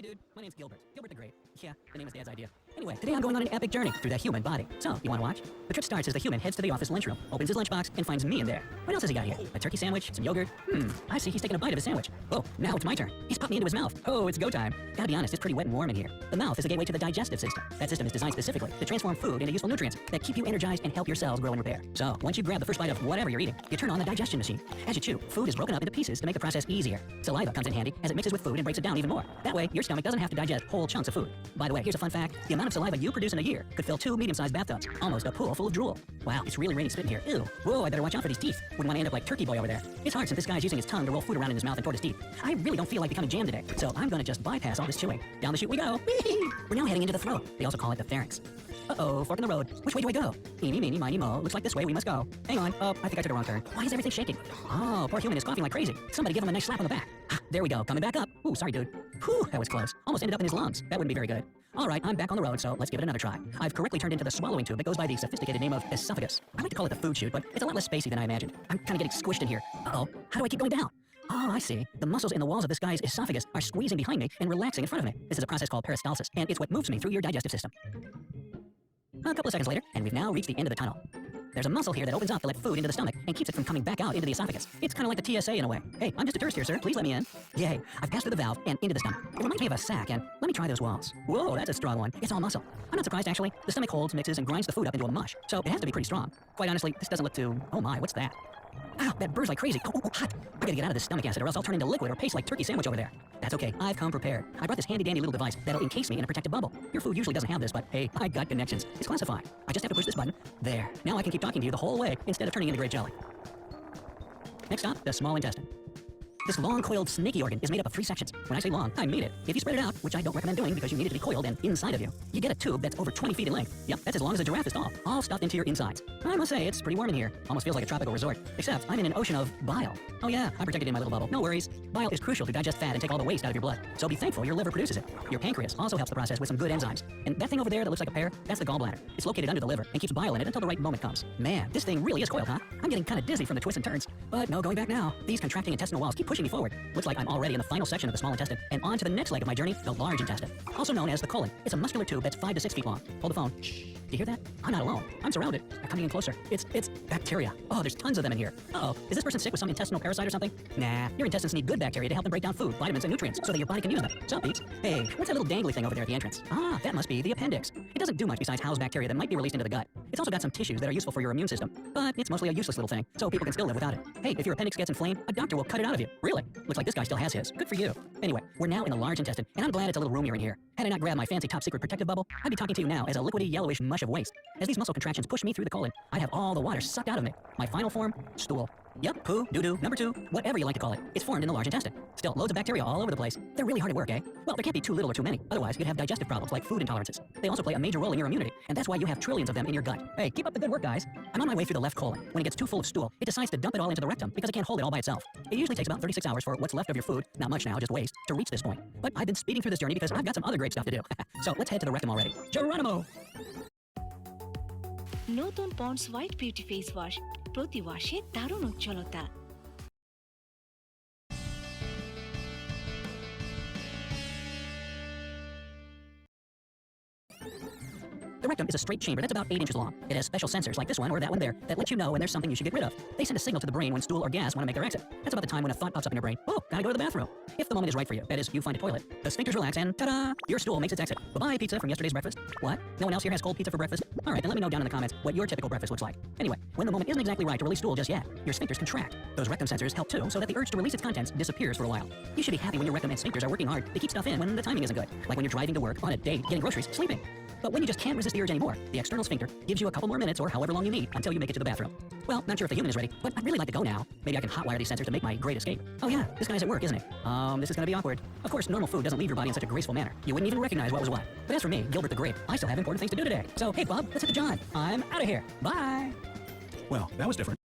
Hey dude, my name's Gilbert. Gilbert the Great. Yeah, the name is Dad's idea. Anyway, today I'm going on an epic journey through the human body. So, you wanna watch? The trip starts as the human heads to the office lunchroom, opens his lunchbox, and finds me in there. What else has he got here? A turkey sandwich, some yogurt. I see he's taking a bite of his sandwich. Oh, now it's my turn. He's popped me into his mouth. Oh, it's go time. Gotta be honest, it's pretty wet and warm in here. The mouth is the gateway to the digestive system. That system is designed specifically to transform food into useful nutrients that keep you energized and help your cells grow and repair. So, once you grab the first bite of whatever you're eating, you turn on the digestion machine. As you chew, food is broken up into pieces to make the process easier. Saliva comes in handy as it mixes with food and breaks it down even more. That way, your stomach doesn't have to digest whole chunks of food. By the way, here's a fun fact. The amount of saliva you produce in a year could fill 2 medium-sized bathtubs. Almost a pool full of drool. Wow, it's really raining spit in here. Ew. Whoa, I better watch out for these teeth. Wouldn't want to end up like Turkey Boy over there. It's hard since this guy's using his tongue to roll food around in his mouth and toward his teeth. I really don't feel like becoming jam today, so I'm gonna just bypass all this chewing. Down the chute we go. Whee! We're now heading into the throat. They also call it the pharynx. Uh-oh, fork in the road. Which way do I go? Eeny, meeny, miny, mo. Looks like this way we must go. Hang on. Oh, I think I took a wrong turn. Why is everything shaking? Oh, poor human is coughing like crazy. Somebody give him a nice slap on the back. Ah, there we go. Coming back up. Ooh, sorry, dude. Whew, that was close. Almost ended up in his lungs. That wouldn't be very good. All right, I'm back on the road, so let's give it another try. I've correctly turned into the swallowing tube that goes by the sophisticated name of esophagus. I like to call it the food chute, but it's a lot less spacey than I imagined. I'm kind of getting squished in here. Uh-oh, how do I keep going down? Oh, I see. The muscles in the walls of this guy's esophagus are squeezing behind me and relaxing in front of me. This is a process called peristalsis, and it's what moves me through your digestive system. A couple of seconds later, and we've now reached the end of the tunnel. There's a muscle here that opens up to let food into the stomach and keeps it from coming back out into the esophagus. It's kind of like the TSA in a way. Hey, I'm just a tourist here, sir. Please let me in. Yay, I've passed through the valve and into the stomach. It reminds me of a sack, and let me try those walls. Whoa, that's a strong one. It's all muscle. I'm not surprised, actually. The stomach holds, mixes, and grinds the food up into a mush, so it has to be pretty strong. Quite honestly, this doesn't look too... Oh my, what's that? Ow, that burns like crazy. Oh, hot. I gotta get out of this stomach acid or else I'll turn into liquid or paste like turkey sandwich over there. That's okay, I've come prepared. I brought this handy-dandy little device that'll encase me in a protective bubble. Your food usually doesn't have this, but hey, I got connections. It's classified. I just have to push this button. There. Now I can keep talking to you the whole way instead of turning into grape jelly. Next up, the small intestine. This long-coiled snaky organ is made up of 3 sections. When I say long, I mean it. If you spread it out, which I don't recommend doing because you need it to be coiled and inside of you, you get a tube that's over 20 feet in length. Yep, that's as long as a giraffe is tall, all stuffed into your insides. I must say, it's pretty warm in here. Almost feels like a tropical resort. Except, I'm in an ocean of bile. Oh yeah, I'm protected in my little bubble. No worries. Bile is crucial to digest fat and take all the waste out of your blood. So be thankful your liver produces it. Your pancreas also helps the process with some good enzymes. And that thing over there that looks like a pear, that's the gallbladder. It's located under the liver and keeps bile in it until the right moment comes. Man, this thing really is coiled, huh? I'm getting kind of dizzy from the twists and turns. But no going back now. These contracting intestinal walls keep pushing me forward. Looks like I'm already in the final section of the small intestine and on to the next leg of my journey, the large intestine. Also known as the colon. It's a muscular tube that's 5 to 6 feet long. Hold the phone. Shh. Do you hear that? I'm not alone. I'm surrounded. They're coming in closer. It's bacteria. Oh, there's tons of them in here. Uh-oh. Is this person sick with some intestinal parasite or something? Nah. Your intestines need good bacteria to help them break down food, vitamins, and nutrients so that your body can use them. Sup, Pete's? Hey, what's that little dangly thing over there at the entrance? Ah, that must be the appendix. It doesn't do much besides house bacteria that might be released into the gut. It's also got some tissues that are useful for your immune system, but it's mostly a useless little thing, so people can still live without it. Hey, if your appendix gets inflamed, a doctor will cut it out of you. Really? Looks like this guy still has his. Good for you. Anyway, we're now in the large intestine, and I'm glad it's a little roomier in here. Had I not grabbed my fancy top secret protective bubble, I'd be talking to you now as a liquidy yellowish mush of waste. As these muscle contractions push me through the colon, I'd have all the water sucked out of me. My final form, stool. Yep, poo, doo-doo, number 2, whatever you like to call it. It's formed in the large intestine. Still, loads of bacteria all over the place. They're really hard at work, eh? Well, there can't be too little or too many. Otherwise, you'd have digestive problems like food intolerances. They also play a major role in your immunity, and that's why you have trillions of them in your gut. Hey, keep up the good work, guys. I'm on my way through the left colon. When it gets too full of stool, it decides to dump it all into the rectum because it can't hold it all by itself. It usually takes about 36 hours for what's left of your food, not much now, just waste, to reach this point. But I've been speeding through this journey because I've got some other great stuff to do. So let's head to the rectum already. Geronimo! নতুন Pond's white beauty face wash প্রতি ওয়াশে দারুণ উজ্জ্বলতা। The rectum is a straight chamber that's about 8 inches long. It has special sensors like this one or that one there that let you know when there's something you should get rid of. They send a signal to the brain when stool or gas want to make their exit. That's about the time when a thought pops up in your brain. Oh, gotta go to the bathroom. If the moment is right for you, that is, you find a toilet, the sphincters relax and ta-da! Your stool makes its exit. Bye-bye pizza from yesterday's breakfast. What? No one else here has cold pizza for breakfast? All right, then let me know down in the comments what your typical breakfast looks like. Anyway, when the moment isn't exactly right to release stool just yet, your sphincters contract. Those rectum sensors help too, so that the urge to release its contents disappears for a while. You should be happy when your rectum and sphincters are working hard to keep stuff in when the timing isn't good, like when you're driving to work, on a date, getting groceries, sleeping. But when you just can't resist the urge anymore, the external sphincter gives you a couple more minutes or however long you need until you make it to the bathroom. Well, not sure if the human is ready, but I'd really like to go now. Maybe I can hotwire these sensors to make my great escape. Oh yeah, this guy's at work, isn't he? This is gonna be awkward. Of course, normal food doesn't leave your body in such a graceful manner. You wouldn't even recognize what was what. But as for me, Gilbert the Great, I still have important things to do today. So, hey Bob, let's hit the John. I'm out of here. Bye! Well, that was different.